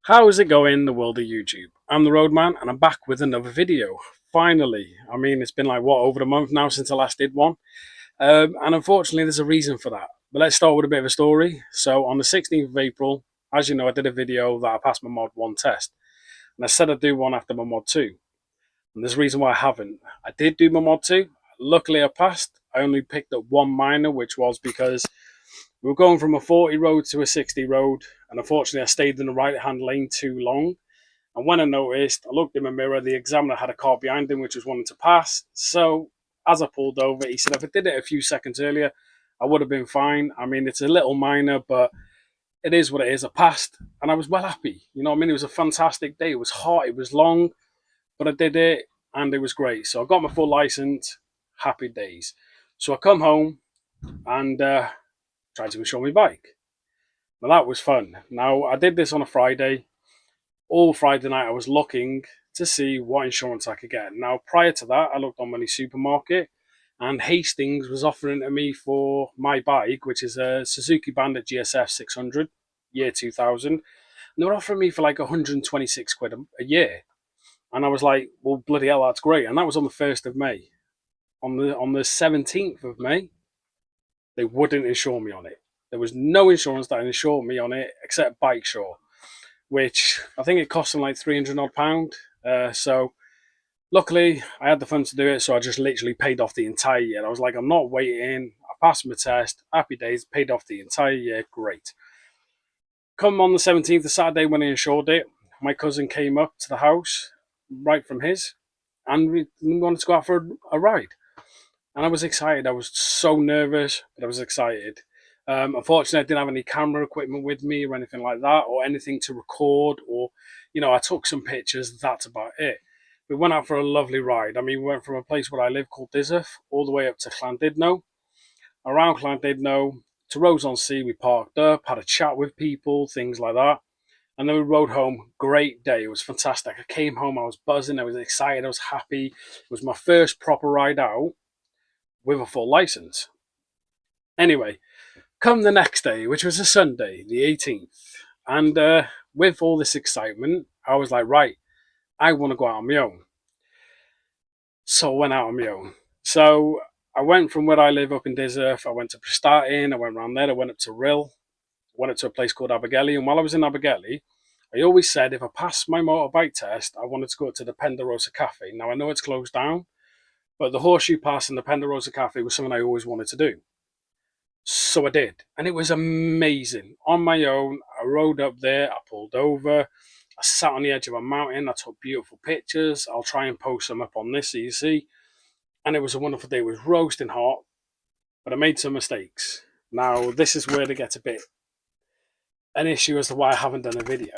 How's it going in the world of YouTube? I'm the Roadman and I'm back with another video. Finally, I mean, it's been like, what, over a month now since I last did one? And unfortunately, there's a reason for that. But let's start with a bit of a story. So on the 16th of April, as you know, I did a video that I passed my Mod 1 test. And I said I'd do one after my Mod 2. And there's a reason why I haven't. I did do my Mod 2. Luckily, I passed. I only picked up one minor, which was because we were going from a 40 road to a 60 road, and unfortunately I stayed in the right hand lane too long. And when I noticed, I looked in my mirror, the examiner had a car behind him which was wanting to pass. So as I pulled over, he said if I did it a few seconds earlier, I would have been fine. I mean, it's a little minor, but it is what it is. I passed and I was well happy. You know what I mean? It was a fantastic day. It was hot, it was long, but I did it and it was great. So I got my full license, happy days. So I come home and tried to insure my bike. Now that was fun. Now I did this on a Friday. All Friday night I was looking to see what insurance I could get. Now prior to that, I looked on my supermarket, and Hastings was offering to me for my bike, which is a Suzuki Bandit GSF 600, year 2000. And they were offering me for like 126 quid a year. And I was like, well, bloody hell, that's great. And that was on the 1st of May. On the 17th of May, they wouldn't insure me on it. There was no insurance that insured me on it except Bike Shore, which I think it cost them like 300 odd pound. So luckily I had the funds to do it, so I just literally paid off the entire year. I was like, I'm not waiting. I passed my test, happy days, paid off the entire year, great. Come on the 17th, the Saturday when I insured it, my cousin came up to the house right from his, and we wanted to go out for a ride. And I was excited. I was so nervous, but I was excited. Unfortunately, I didn't have any camera equipment with me or anything like that, or anything to record, or, I took some pictures. That's about it. We went out for a lovely ride. I mean, we went from a place where I live called Dizerf all the way up to Llandudno. Around Llandudno to Rose-on-Sea, we parked up, had a chat with people, things like that. And then we rode home. Great day. It was fantastic. I came home, I was buzzing, I was excited, I was happy. It was my first proper ride out with a full license. Anyway, come the next day, which was a Sunday, the 18th, and with all this excitement, I was like, right, I want to go out on my own. So I went out on my own. So I went from where I live up in Dizerf, I went to Prestatyn, I went around there, I went up to Rill, went up to a place called Abergele, and while I was in Abergele, I always said if I passed my motorbike test, I wanted to go to the Penderosa Cafe. Now I know it's closed down, but the Horseshoe Pass and the Penderosa Cafe was something I always wanted to do. So I did, and it was amazing. On my own, I rode up there, I pulled over, I sat on the edge of a mountain, I took beautiful pictures. I'll try and post them up on this so you see. And it was a wonderful day. It was roasting hot, but I made some mistakes. Now, this is where it gets a bit an issue as to why I haven't done a video.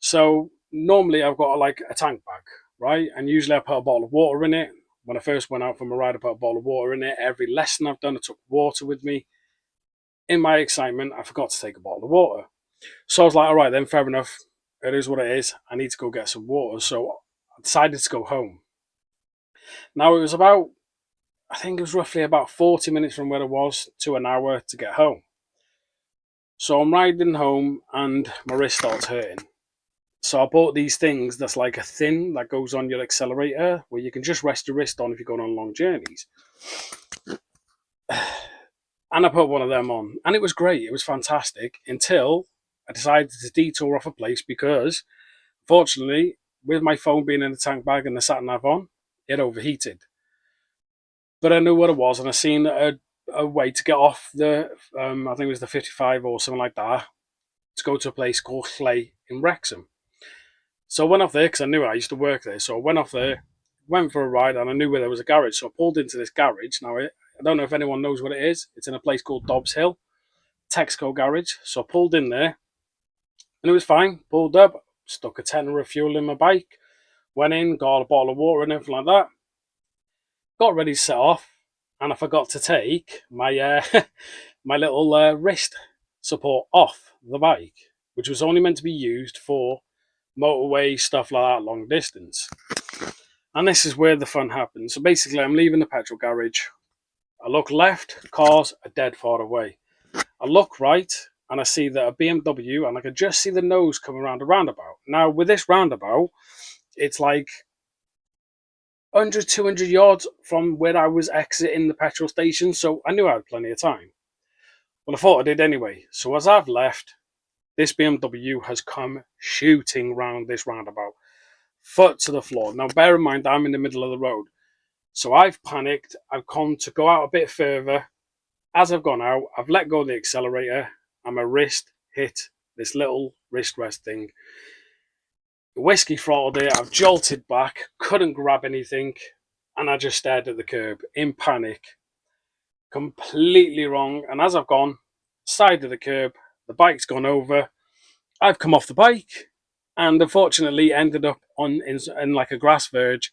So normally I've got like a tank bag, right? And usually I put a bottle of water in it. When I first went out for my ride, I put a bottle of water in it. Every lesson I've done, I took water with me. In my excitement, I forgot to take a bottle of water. So I was like, all right, then fair enough. It is what it is. I need to go get some water. So I decided to go home. Now it was about, I think it was roughly about 40 minutes from where I was to an hour to get home. So I'm riding home and my wrist starts hurting. So I bought these things that's like a thin that goes on your accelerator where you can just rest your wrist on if you're going on long journeys. And I put one of them on, and it was great. It was fantastic until I decided to detour off a place because, fortunately, with my phone being in the tank bag and the sat nav on, it overheated. But I knew what it was, and I seen a way to get off the, I think it was the 55 or something like that, to go to a place called Clay in Wrexham. So I went off there because I knew I used to work there. So I went off there, went for a ride, and I knew where there was a garage. So I pulled into this garage. Now, I don't know if anyone knows what it is. It's in a place called Dobbs Hill, Texco garage. So I pulled in there, and it was fine. Pulled up, stuck a tenner of fuel in my bike, went in, got a bottle of water and everything like that. Got ready to set off, and I forgot to take my my little wrist support off the bike, which was only meant to be used for motorway stuff like that, long distance. And this is where the fun happens. So basically, I'm leaving the petrol garage. I look left, cars are dead far away. I look right, and I see that a BMW, and I could just see the nose coming around a roundabout. Now, with this roundabout, it's like 100, 200 yards from where I was exiting the petrol station, so I knew I had plenty of time. Well, I thought I did anyway. So as I've left, this BMW has come shooting round this roundabout, foot to the floor. Now, bear in mind, I'm in the middle of the road. So I've panicked. I've come to go out a bit further. As I've gone out, I've let go of the accelerator, and my wrist hit this little wrist rest thing. The whiskey throttled it. I've jolted back, couldn't grab anything, and I just stared at the curb in panic. Completely wrong. And as I've gone, side of the curb, the bike's gone over. I've come off the bike, and unfortunately ended up in like a grass verge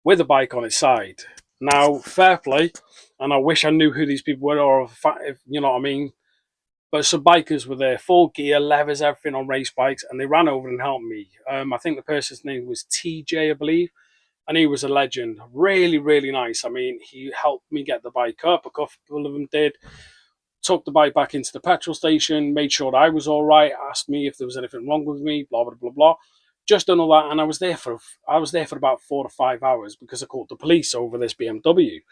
with a bike on its side. Now, fair play, and I wish I knew who these people were, or if you know what I mean. But some bikers were there, full gear, levers, everything on race bikes, and they ran over and helped me. I think the person's name was TJ, I believe, and he was a legend. Really, really nice. I mean, he helped me get the bike up. A couple of them did. Took the bike back into the petrol station, made sure I was all right, asked me if there was anything wrong with me, blah blah blah blah. Just done all that, and I was there for about 4 to 5 hours because I called the police over this BMW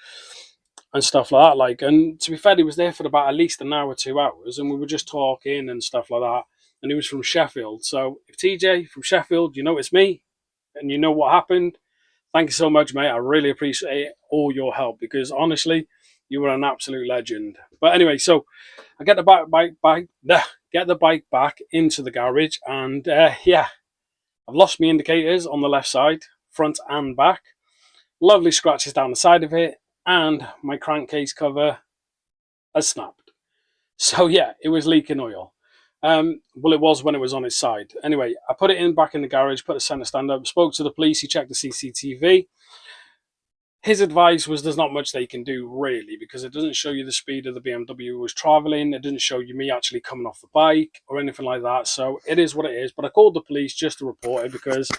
and stuff like that. Like, and to be fair, he was there for about at least an hour, 2 hours, and we were just talking and stuff like that. And he was from Sheffield, so if TJ from Sheffield, you know it's me, and you know what happened. Thank you so much, mate. I really appreciate all your help because honestly, you were an absolute legend. But anyway, so I get the get the bike back into the garage, and yeah, I've lost my indicators on the left side, front and back. Lovely scratches down the side of it, and my crankcase cover has snapped. So yeah, it was leaking oil. Well, it was when it was on its side. Anyway, I put it in back in the garage, put the center stand up, spoke to the police. He checked the CCTV. His advice was there's not much they can do really because it doesn't show you the speed of the BMW was traveling. It doesn't show you me actually coming off the bike or anything like that. So it is what it is. But I called the police just to report it because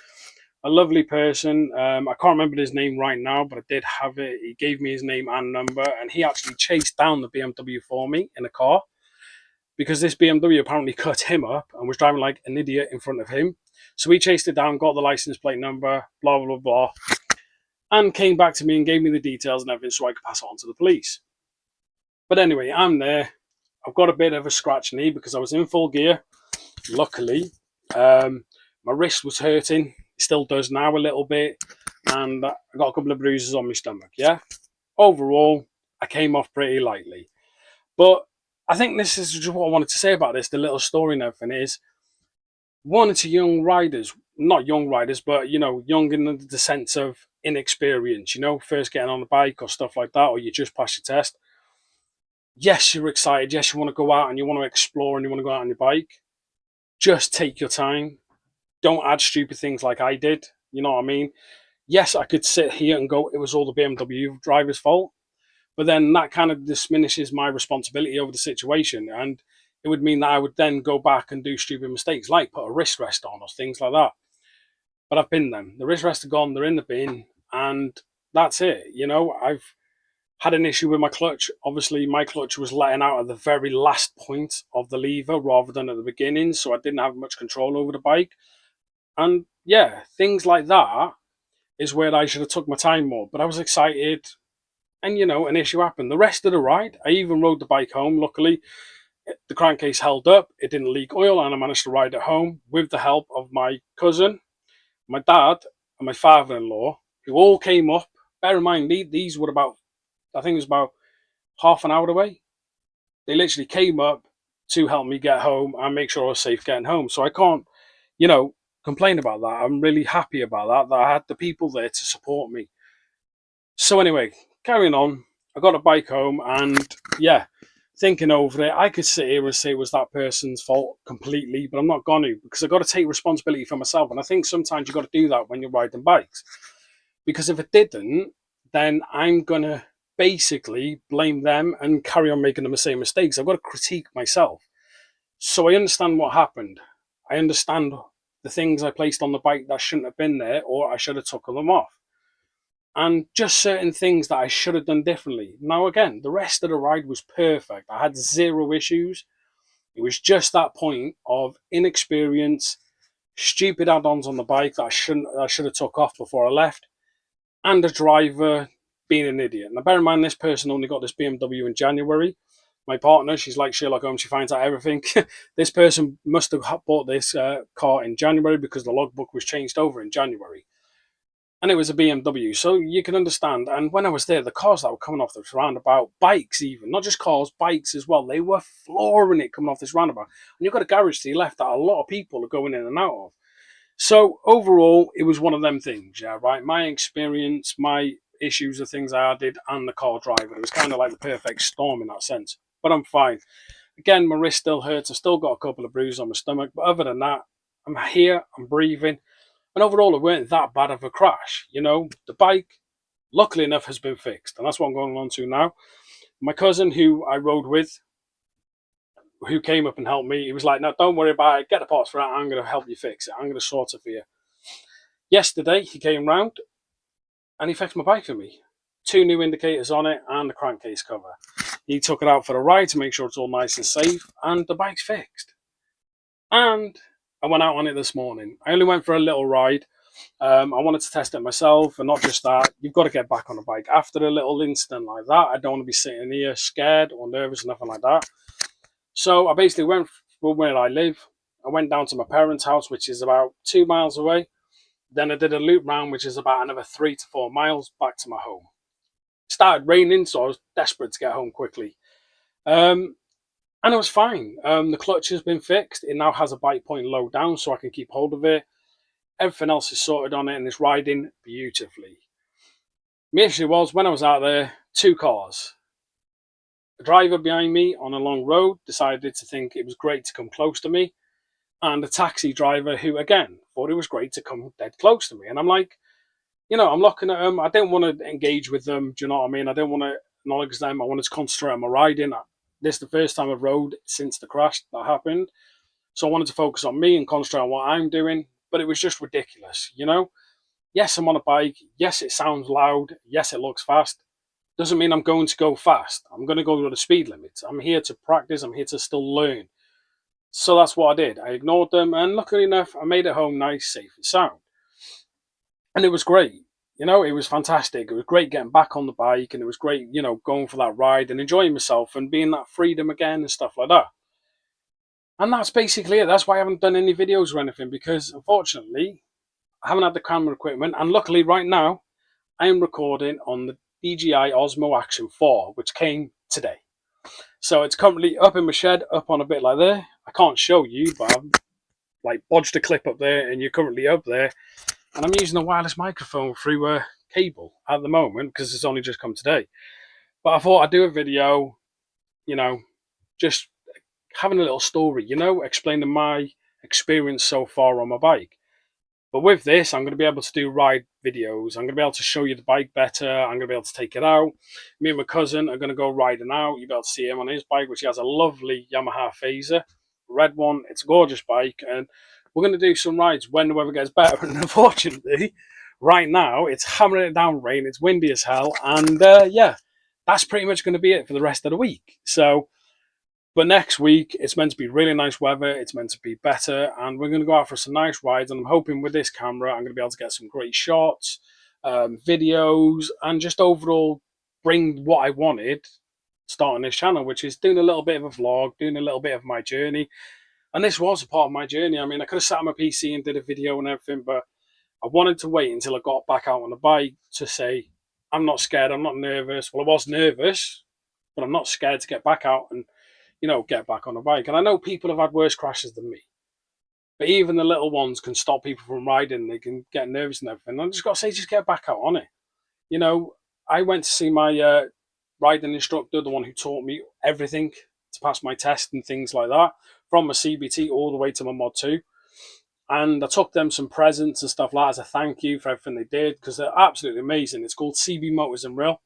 a lovely person, I can't remember his name right now, but I did have it. He gave me his name and number, and he actually chased down the BMW for me in a car because this BMW apparently cut him up and was driving like an idiot in front of him. So he chased it down, got the license plate number, blah, blah, blah, and came back to me and gave me the details and everything so I could pass it on to the police. But anyway, I'm there. I've got a bit of a scratch knee because I was in full gear. Luckily, my wrist was hurting. It still does now a little bit. And I got a couple of bruises on my stomach, yeah? Overall, I came off pretty lightly. But I think this is just what I wanted to say about this. The little story and everything is one to young riders, not young riders, but you know, young in the sense of inexperience, you know, first getting on a bike or stuff like that, or you just pass your test. Yes, you're excited. Yes, you want to go out and you want to explore and you want to go out on your bike. Just take your time. Don't add stupid things like I did. You know what I mean? Yes, I could sit here and go, it was all the BMW driver's fault. But then that kind of diminishes my responsibility over the situation. And it would mean that I would then go back and do stupid mistakes, like put a wrist rest on or things like that. But I've been them. The wrist rests are gone, they're in the bin, and that's it. You know, I've had an issue with my clutch. Obviously, my clutch was letting out at the very last point of the lever rather than at the beginning, so I didn't have much control over the bike. And yeah, things like that is where I should have took my time more. But I was excited, and you know, an issue happened. The rest of the ride, I even rode the bike home. Luckily, the crankcase held up, it didn't leak oil, and I managed to ride it home with the help of my cousin, my dad, and my father-in-law, who all came up. Bear in mind, these were about, I think it was about half an hour away. They literally came up to help me get home and make sure I was safe getting home. So I can't, you know, complain about that. I'm really happy about that I had the people there to support me. So anyway, carrying on, I got a bike home and yeah, thinking over it, I could sit here and say it was that person's fault completely, but I'm not going to because I've got to take responsibility for myself. And I think sometimes you've got to do that when you're riding bikes. Because if it didn't, then I'm going to basically blame them and carry on making the same mistakes. I've got to critique myself. So I understand what happened. I understand the things I placed on the bike that shouldn't have been there or I should have taken them off. And just certain things that I should have done differently. Now, again, the rest of the ride was perfect. I had zero issues. It was just that point of inexperience, stupid add-ons on the bike that I should have took off before I left, and a driver being an idiot. Now, bear in mind, this person only got this BMW in January. My partner, she's like Sherlock Holmes, she finds out everything. This person must have bought this car in January because the logbook was changed over in January. And it was a BMW, so you can understand. And when I was there, the cars that were coming off this roundabout, bikes even, not just cars, bikes as well, they were flooring it coming off this roundabout. And you've got a garage to your left that a lot of people are going in and out of. So overall, it was one of them things, yeah, right? My experience, my issues, the things I did, and the car driver. It was kind of like the perfect storm in that sense. But I'm fine. Again, my wrist still hurts. I've still got a couple of bruises on my stomach. But other than that, I'm here, I'm breathing. And overall, it weren't that bad of a crash. You know, the bike, luckily enough, has been fixed. And that's what I'm going on to now. My cousin, who I rode with, who came up and helped me, he was like, no, don't worry about it. Get the parts for that. I'm going to help you fix it. I'm going to sort it for you. Yesterday, he came round and he fixed my bike for me. 2 new indicators on it and the crankcase cover. He took it out for a ride to make sure it's all nice and safe, and the bike's fixed. And I went out on it this morning. I only went for a little ride. I wanted to test it myself, and not just that, you've got to get back on a bike. After a little incident like that, I don't want to be sitting here scared or nervous or nothing like that. So I basically went from where I live. I went down to my parents' house, which is about 2 miles away. Then I did a loop round, which is about another 3 to 4 miles back to my home. It started raining, so I was desperate to get home quickly. And it was fine. The clutch has been fixed. It now has a bike point low down, so I can keep hold of it. Everything else is sorted on it, and it's riding beautifully. My issue was, when I was out there, 2 cars. The driver behind me on a long road decided to think it was great to come close to me, and a taxi driver who, again, thought it was great to come dead close to me. And I'm like, I'm looking at them. I didn't want to engage with them. Do you know what I mean? I didn't want to acknowledge them. I wanted to concentrate on my riding. This is the first time I've rode since the crash that happened. So I wanted to focus on me and concentrate on what I'm doing. But it was just ridiculous, Yes, I'm on a bike. Yes, it sounds loud. Yes, it looks fast. Doesn't mean I'm going to go fast. I'm going to go to the speed limit. I'm here to practice. I'm here to still learn. So that's what I did. I ignored them. And luckily enough, I made it home nice, safe and sound. And it was great. It was fantastic. It was great getting back on the bike, and it was great, going for that ride and enjoying myself and being that freedom again and stuff like that. And that's basically it. That's why I haven't done any videos or anything, because unfortunately, I haven't had the camera equipment. And luckily, right now, I am recording on the DJI Osmo Action 4, which came today. So it's currently up in my shed, up on a bit like there. I can't show you, but I've like bodged a clip up there, and you're currently up there. And I'm using a wireless microphone through a cable at the moment because it's only just come today. But I thought I'd do a video, you know, just having a little story, explaining my experience so far on my bike. But with this, I'm going to be able to do ride videos. I'm going to be able to show you the bike better. I'm going to be able to take it out. Me and my cousin are going to go riding out. You'll be able to see him on his bike, which he has a lovely Yamaha Phaser, red one. It's a gorgeous bike. And we're going to do some rides when the weather gets better. And unfortunately, right now, it's hammering it down rain. It's windy as hell. And yeah, that's pretty much going to be it for the rest of the week. So, but next week, it's meant to be really nice weather. It's meant to be better. And we're going to go out for some nice rides. And I'm hoping with this camera, I'm going to be able to get some great shots, videos, and just overall bring what I wanted starting this channel, which is doing a little bit of a vlog, doing a little bit of my journey. And this was a part of my journey. I mean, I could have sat on my PC and did a video and everything, but I wanted to wait until I got back out on the bike to say, I'm not scared, I'm not nervous. Well, I was nervous, but I'm not scared to get back out and get back on a bike. And I know people have had worse crashes than me, but even the little ones can stop people from riding. They can get nervous and everything. And I just got to say, just get back out on it. I went to see my riding instructor, the one who taught me everything to pass my test and things like that, from my CBT all the way to my Mod 2. And I took them some presents and stuff like that as a thank you for everything they did, because they're absolutely amazing. It's called CB Motors and Real.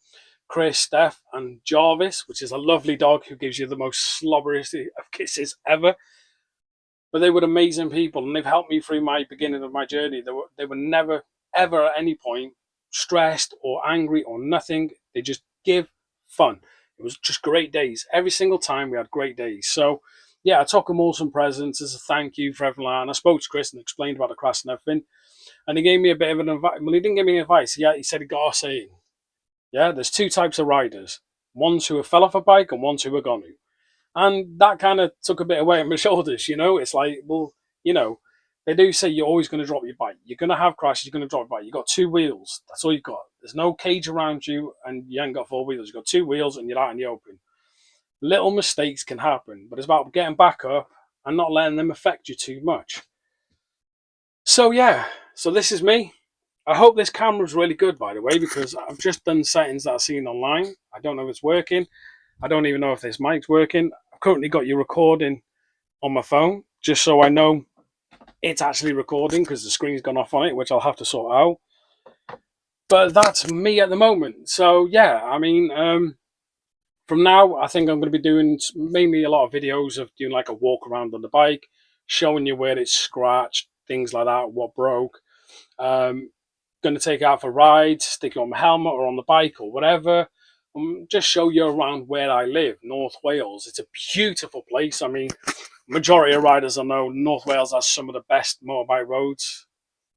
Chris, Steph, and Jarvis, which is a lovely dog who gives you the most slobberiest of kisses ever. But they were amazing people, and they've helped me through my beginning of my journey. They were never, ever at any point stressed or angry or nothing. They just give fun. It was just great days. Every single time we had great days. So, yeah, I took them all some presents as a thank you for everything. And I spoke to Chris and explained about the crash and everything. And he gave me a bit of an advice. Well, he didn't give me advice. Yeah, he said he got a saying. Yeah, there's two types of riders: ones who have fell off a bike and ones who are gone to. And that kind of took a bit of weight on my shoulders. It's like, well, you know, they do say you're always going to drop your bike. You're going to have crashes. You're going to drop your bike. You've got two wheels. That's all you've got. There's no cage around you, and you ain't got four wheels. You've got two wheels, and you're out in the open. Little mistakes can happen, but it's about getting back up and not letting them affect you too much. So yeah, so this is me. I hope this camera's really good, by the way, because I've just done settings that I've seen online. I don't know if it's working. I don't even know if this mic's working. I've currently got you recording on my phone, just so I know it's actually recording because the screen's gone off on it, which I'll have to sort out. But that's me at the moment. So yeah, I mean, from now, I think I'm going to be doing mainly a lot of videos of doing like a walk around on the bike, showing you where it's scratched, things like that, what broke. Um, going to take it out for rides, stick it on my helmet or on the bike or whatever. Just show you around where I live, North Wales. It's a beautiful place. I mean, majority of riders I know, North Wales has some of the best motorbike roads,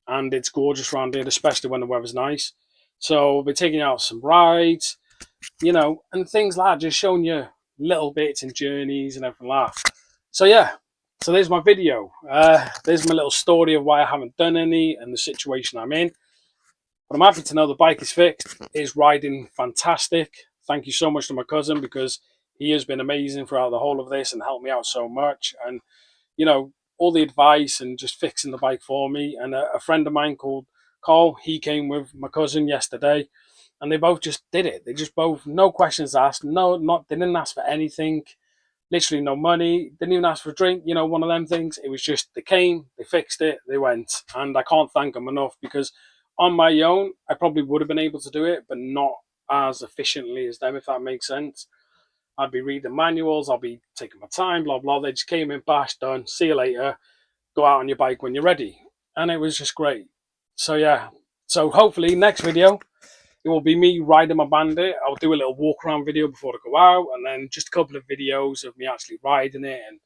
and it's gorgeous around here, especially when the weather's nice. So we'll be taking out some rides, and things like that, just showing you little bits and journeys and everything like that. So yeah, so there's my video. There's my little story of why I haven't done any and the situation I'm in. But I'm happy to know the bike is fixed. It's riding fantastic. Thank you so much to my cousin, because he has been amazing throughout the whole of this and helped me out so much. And, all the advice and just fixing the bike for me. And a friend of mine called Carl, he came with my cousin yesterday, and they both just did it. They just both, no questions asked. They didn't ask for anything. Literally no money. Didn't even ask for a drink. One of them things. It was just, they came, they fixed it, they went. And I can't thank them enough, because on my own, I probably would have been able to do it, but not as efficiently as them, if that makes sense. I'd be reading manuals, I'll be taking my time, blah, blah. They just came in, bash, done, see you later, go out on your bike when you're ready. And it was just great. So, yeah. So, hopefully, next video, it will be me riding my Bandit. I'll do a little walk around video before I go out, and then just a couple of videos of me actually riding it and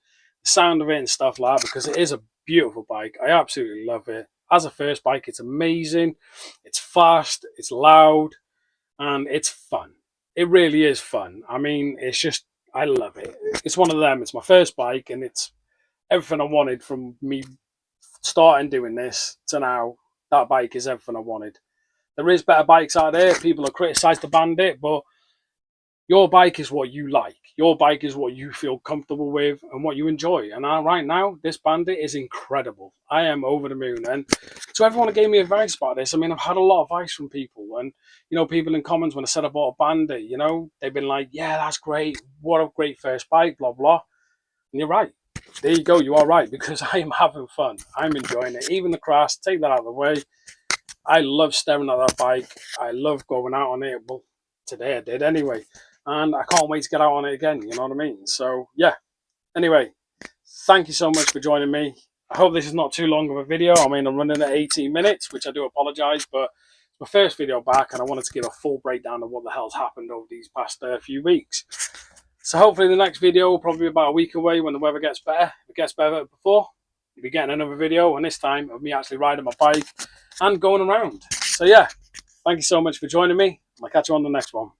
the sound of it and stuff like that, because it is a beautiful bike. I absolutely love it. As a first bike, it's amazing. It's fast, it's loud, and it's fun. It really is fun. I mean, it's just, I love it. It's one of them. It's my first bike, and it's everything I wanted from me starting doing this to now. That bike is everything I wanted. There is better bikes out there. People have criticised the Bandit, but your bike is what you like. Your bike is what you feel comfortable with and what you enjoy. And right now, this Bandit is incredible. I am over the moon. And to everyone who gave me advice about this, I mean, I've had a lot of advice from people. And, people in comments when I said I bought a Bandit, they've been like, yeah, that's great. What a great first bike, blah, blah. And you're right. There you go. You are right, because I am having fun. I'm enjoying it. Even the crash, take that out of the way. I love staring at that bike. I love going out on it. Well, today I did anyway. And I can't wait to get out on it again. You know what I mean? So, yeah. Anyway, thank you so much for joining me. I hope this is not too long of a video. I mean, I'm running at 18 minutes, which I do apologise, but it's my first video back, and I wanted to give a full breakdown of what the hell's happened over these past few weeks. So hopefully the next video will probably be about a week away when the weather gets better. If it gets better than before, you'll be getting another video, and this time of me actually riding my bike and going around. So yeah, thank you so much for joining me. I'll catch you on the next one.